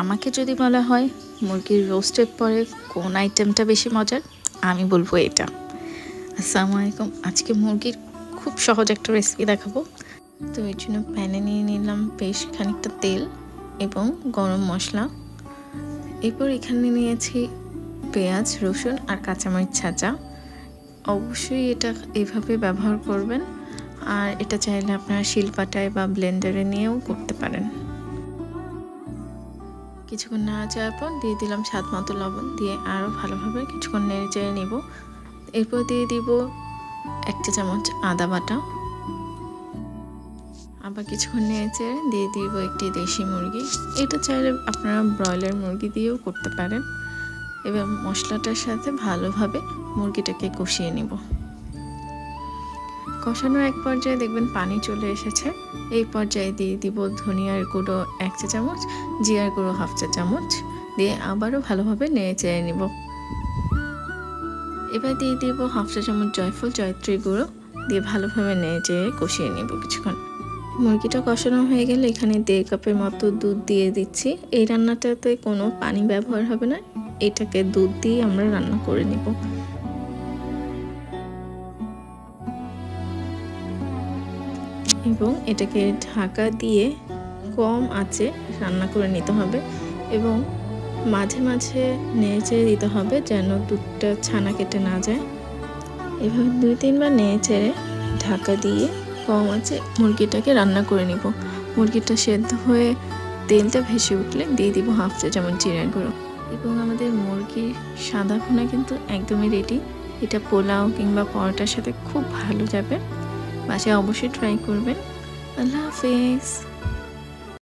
আমাকে যদি বলা হয় মুরগির রোস্টের পরে কোন আইটেমটা বেশি মজার, আমি বলবো এটা। আসসালামু আলাইকুম। আজকে মুরগির খুব সহজ একটা রেসিপি দেখাবো। তো এর জন্য প্যানে নিয়ে নিলাম বেশ খানিকটা তেল এবং গরম মশলা। এরপর এখানে নিয়েছি পেঁয়াজ, রসুন আর কাঁচামরিচ ছাঁচা। অবশ্যই এটা এভাবে ব্যবহার করবেন, আর এটা চাইলে আপনারা শিলপাটায় বা ব্লেন্ডারে নিয়েও করতে পারেন। কিছুক্ষণ নাড়াচাড়ার পর দিয়ে দিলাম স্বাদ মতো লবণ, দিয়ে আরও ভালোভাবে কিছুক্ষণ নেড়ে চেড়ে নেব। এরপর দিয়ে দিব 1 চা চামচ আদা বাটা। আবার কিছুক্ষণ নেড়ে চেড়ে দিয়ে দিব একটি দেশি মুরগি। এটা চাইলে আপনারা ব্রয়লার মুরগি দিয়েও করতে পারেন। এবার মশলাটার সাথে ভালোভাবে মুরগিটাকে কষিয়ে নেব। কষানোর এক পর্যায়ে দেখবেন পানি চলে এসেছে। এই পর্যায়ে দিয়ে দিব ধনিয়ার গুঁড়ো 1 চা চামচ, জিরার গুঁড়ো 1/2 চা চামচ, দিয়ে আবারও ভালোভাবে নেড়ে চেড়ে নেব। এবার দিয়ে দিব 1/2 চা চামচ জয়ফল জয়ত্রী গুঁড়ো, দিয়ে ভালোভাবে নেড়ে চেড়ে কষিয়ে নেব কিছুক্ষণ। মুরগিটা কষানো হয়ে গেলে এখানে 1.5 কাপের মতো দুধ দিয়ে দিচ্ছি। এই রান্নাটাতে কোনো পানি ব্যবহার হবে না, এটাকে দুধ দিয়ে আমরা রান্না করে নেব। এবং এটাকে ঢাকা দিয়ে কম আঁচে রান্না করে নিতে হবে এবং মাঝে মাঝে নেড়েচেড়ে দিতে হবে যেন দুধটা ছানা কেটে না যায়। এভাবে 2-3 বার নেড়েচেড়ে ঢাকা দিয়ে কম আঁচে মুরগিটাকে রান্না করে নিব। মুরগিটা সেদ্ধ হয়ে তেলটা ভেসে উঠলে দিয়ে দিব 1/2 চা চামচ জিরার গুঁড়ো। এবং আমাদের মুরগির সাদা ভুনা কিন্তু একদমই রেডি। এটা পোলাও কিংবা পরোটার সাথে খুব ভালো যাবে। বাসায় অবশ্যই ট্রাই করবেন। আল্লাহ হাফেজ।